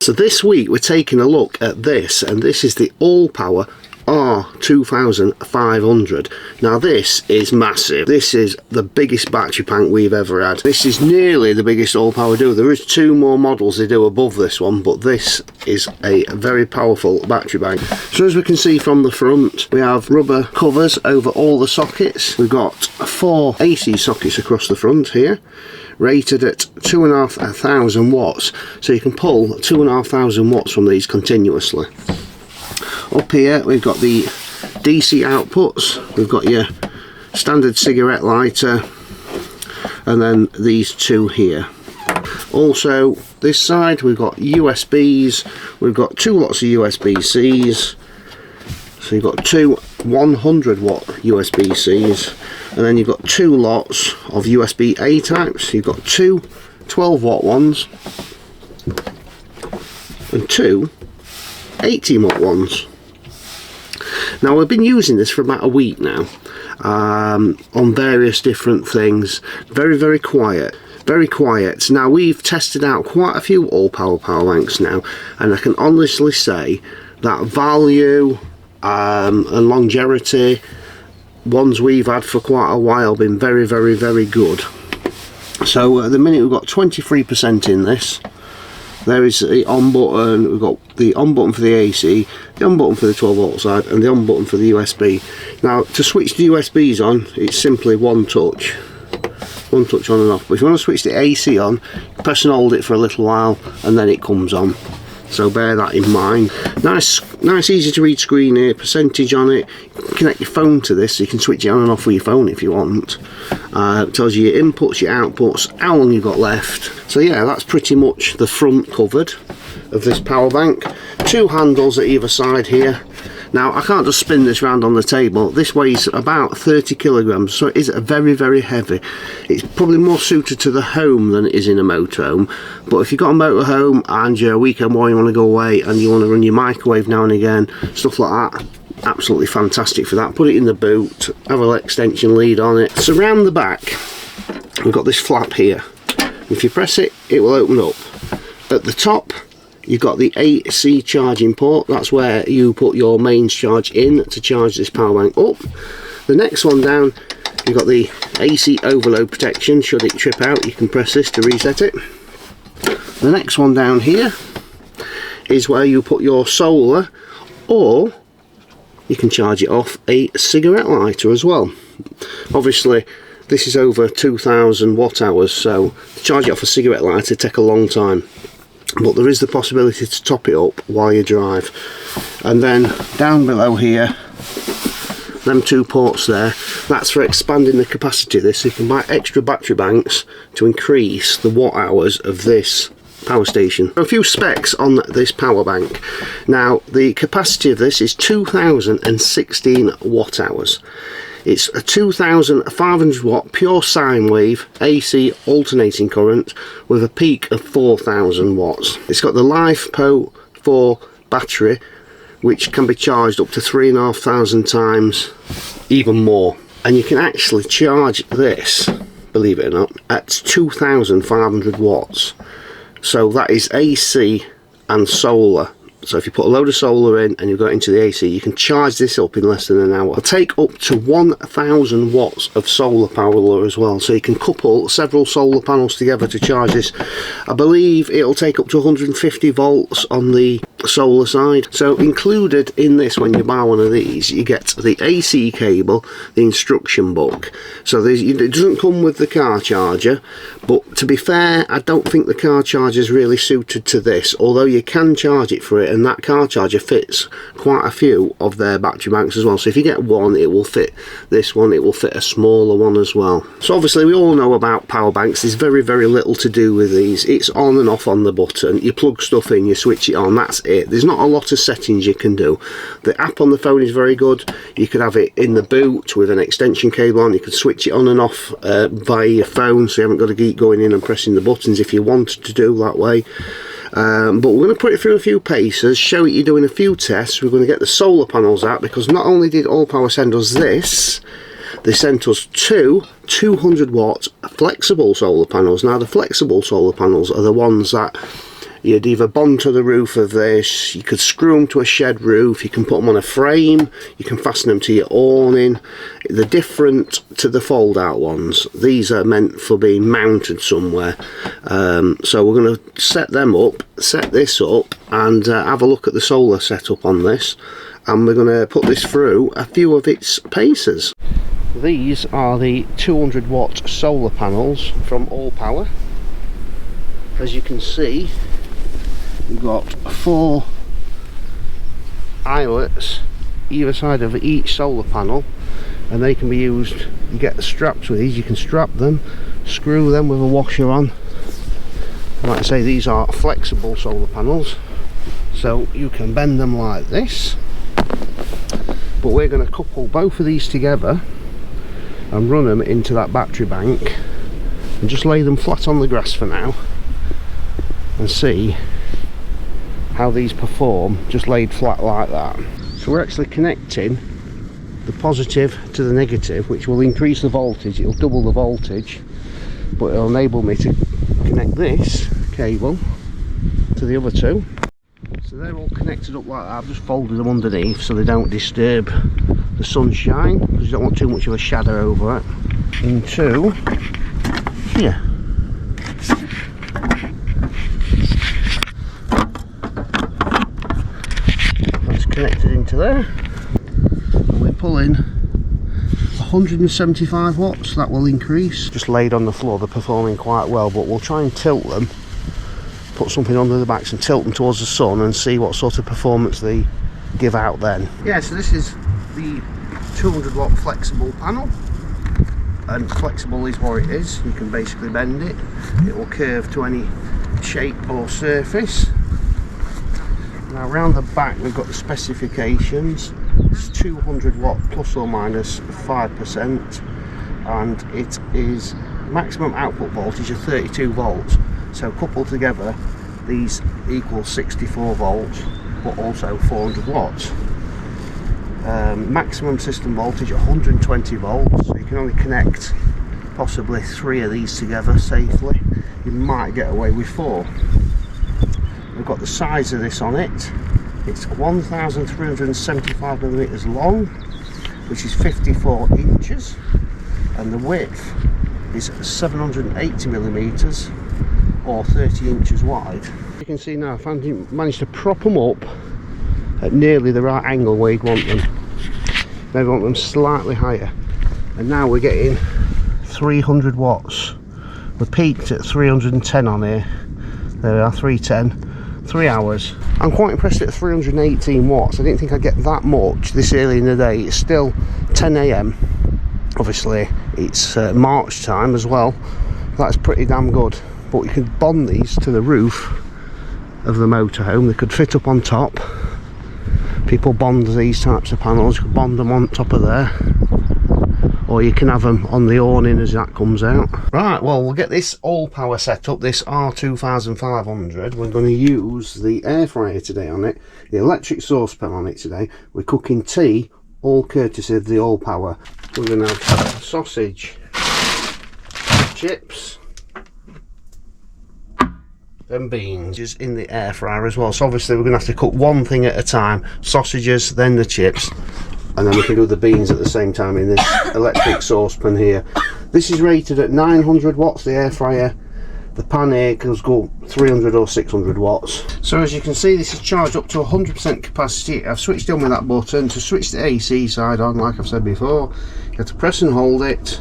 So this week we're taking a look at this, and this is the ALLPOWER R2500. Now this is massive. This is the biggest battery pack we've ever had. This is nearly the biggest ALLPOWER do. There is 2 more models they do above this one, but this is a very powerful battery bank. So as we can see from the front, we have rubber covers over all the sockets. We've got 4 AC sockets across the front here, rated at 2,500 watts, so you can pull 2,500 watts from these continuously. Up here we've got the DC outputs, we've got your standard cigarette lighter, and then these 2 here. Also this side we've got USBs, we've got 2 lots of USB-Cs, so you've got 2 100 watt USB-Cs, and then you've got 2 lots of USB-A types. You've got 2 12 watt ones and 2 18 watt ones. Now we've been using this for about a week now on various different things. Very quiet, very quiet. Now we've tested out quite a few ALLPOWER power banks now, and I can honestly say that value and longevity, ones we've had for quite a while, been very good. So at the minute we've got 23% in this. There is the on button, we've got the on button for the AC, the on button for the 12 volt side, and the on button for the USB. Now to switch the USBs on, it's simply one touch on and off. But if you want to switch the AC on, press and hold it for a little while and then it comes on. So bear that in mind. Nice easy to read screen here, percentage on it. You can connect your phone to this, so you can switch it on and off with your phone if you want. It tells you your inputs, your outputs, how long you've got left. So yeah, that's pretty much the front covered of this power bank. 2 handles at either side here. Now I can't just spin this round on the table. This weighs about 30 kilograms, so it is very heavy. It's probably more suited to the home than it is in a motorhome, but if you've got a motorhome and you're a weekend boy, you want to go away and you want to run your microwave now and again, stuff like that, absolutely fantastic for that. Put it in the boot, have a little extension lead on it. So around the back we've got this flap here. If you press it, it will open up. At the top you've got the AC charging port. That's where you put your mains charge in to charge this power bank up. The next one down, you've got the AC overload protection. Should it trip out, you can press this to reset it. The next one down here is where you put your solar, or you can charge it off a cigarette lighter as well. Obviously this is over 2,000 watt hours, so to charge it off a cigarette lighter take a long time, but there is the possibility to top it up while you drive. And then down below here, them 2 ports there, that's for expanding the capacity of this, so you can buy extra battery banks to increase the watt hours of this power station. A few specs on this power bank. Now the capacity of this is 2016 watt hours. It's a 2,500 watt pure sine wave AC alternating current with a peak of 4,000 watts. It's got the LiFePO4 battery, which can be charged up to 3,500 times, even more. And you can actually charge this, believe it or not, at 2,500 watts. So that is AC and solar. So if you put a load of solar in and you go into the AC, you can charge this up in less than an hour. It'll take up to 1,000 watts of solar power as well, so you can couple several solar panels together to charge this. I believe it'll take up to 150 volts on the solar side. So included in this, when you buy one of these, you get the AC cable, the instruction book. So it doesn't come with the car charger, but to be fair, I don't think the car charger is really suited to this, although you can charge it for it, and that car charger fits quite a few of their battery banks as well. So if you get one, it will fit this one, it will fit a smaller one as well. So obviously we all know about power banks. There's very little to do with these. It's on and off on the button. You plug stuff in, you switch it on, that's it. There's not a lot of settings you can do. The app on the phone is very good. You could have it in the boot with an extension cable on. You could switch it on and off via your phone, so you haven't got to keep going in and pressing the buttons if you wanted to do that way. But we're going to put it through a few paces, show you doing a few tests. We're going to get the solar panels out, because not only did ALLPOWER send us this, they sent us 2 200 watt flexible solar panels. Now the flexible solar panels are the ones that You'd either bond to the roof of this, you could screw them to a shed roof, you can put them on a frame, you can fasten them to your awning. They're different to the fold out ones. These are meant for being mounted somewhere. So we're going to set them up, set this up, and have a look at the solar setup on this. And we're going to put this through a few of its paces. These are the 200 watt solar panels from ALLPOWER. As you can see, we've got 4 eyelets either side of each solar panel, and they can be used. You get the straps with these, you can strap them, screw them with a washer on. Like I say, these are flexible solar panels, so you can bend them like this. But we're going to couple both of these together and run them into that battery bank and just lay them flat on the grass for now and see how these perform just laid flat like that. So we're actually connecting the positive to the negative, which will increase the voltage. It'll double the voltage, but it'll enable me to connect this cable to the other two. So they're all connected up like that. I've just folded them underneath so they don't disturb the sunshine, because you don't want too much of a shadow over it. Into here. That's connected into there. And we're pulling 175 watts. That will increase. Just laid on the floor, they're performing quite well, but we'll try and tilt them. Put something under the backs and tilt them towards the sun and see what sort of performance they give out then. Yeah, so this is the 200 watt flexible panel, and flexible is what it is. You can basically bend it, it will curve to any shape or surface. Now around the back we've got the specifications. It's 200 watt plus or minus 5%, and it is maximum output voltage of 32 volts. So coupled together, these equal 64 volts, but also 400 watts. Maximum system voltage 120 volts. So you can only connect possibly 3 of these together safely. You might get away with 4. We've got the size of this on it. It's 1,375 millimeters long, which is 54 inches, and the width is 780 millimeters, or 30 inches wide. You can see now I've managed to prop them up at nearly the right angle where you'd want them. Maybe want them slightly higher. And now we're getting 300 watts. We peaked at 310 on here. There we are, 310. 3 hours. I'm quite impressed at 318 watts. I didn't think I'd get that much this early in the day. It's still 10 AM. Obviously it's March time as well. That's pretty damn good. But you could bond these to the roof of the motorhome. They could fit up on top. People bond these types of panels. You could bond them on top of there, or you can have them on the awning as that comes out. Right, well, we'll get this ALLPOWER set up, this R2500. We're going to use the air fryer today on it, the electric saucepan on it today. We're cooking tea, all courtesy of the ALLPOWER. We're going to have sausage, chips, and beans just in the air fryer as well. So obviously we're going to have to cook one thing at a time. Sausages, then the chips, and then we can do the beans at the same time in this electric saucepan here. This is rated at 900 watts, the air fryer. The pan here goes go 300 or 600 watts. So as you can see, this is charged up to 100% capacity. I've switched on with that button. To switch the AC side on, like I've said before, you have to press and hold it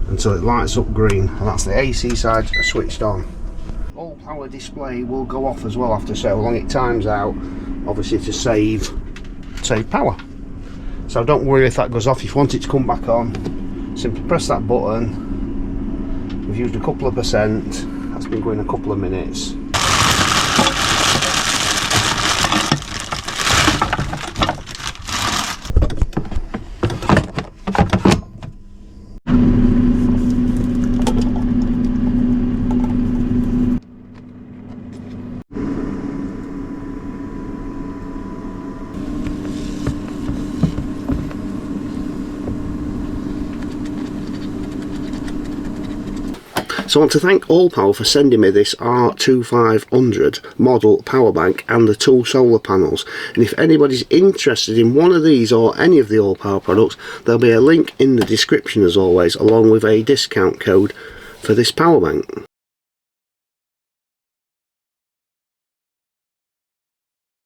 until it lights up green, and that's the AC side switched on. ALLPOWER display will go off as well after so long. It times out, obviously, to save power. So don't worry if that goes off. If you want it to come back on, simply press that button. We've used a couple of percent. That's been going a couple of minutes. So I want to thank ALLPOWER for sending me this R2500 model power bank and the 2 solar panels. And if anybody's interested in one of these or any of the ALLPOWER products, there'll be a link in the description as always, along with a discount code for this power bank.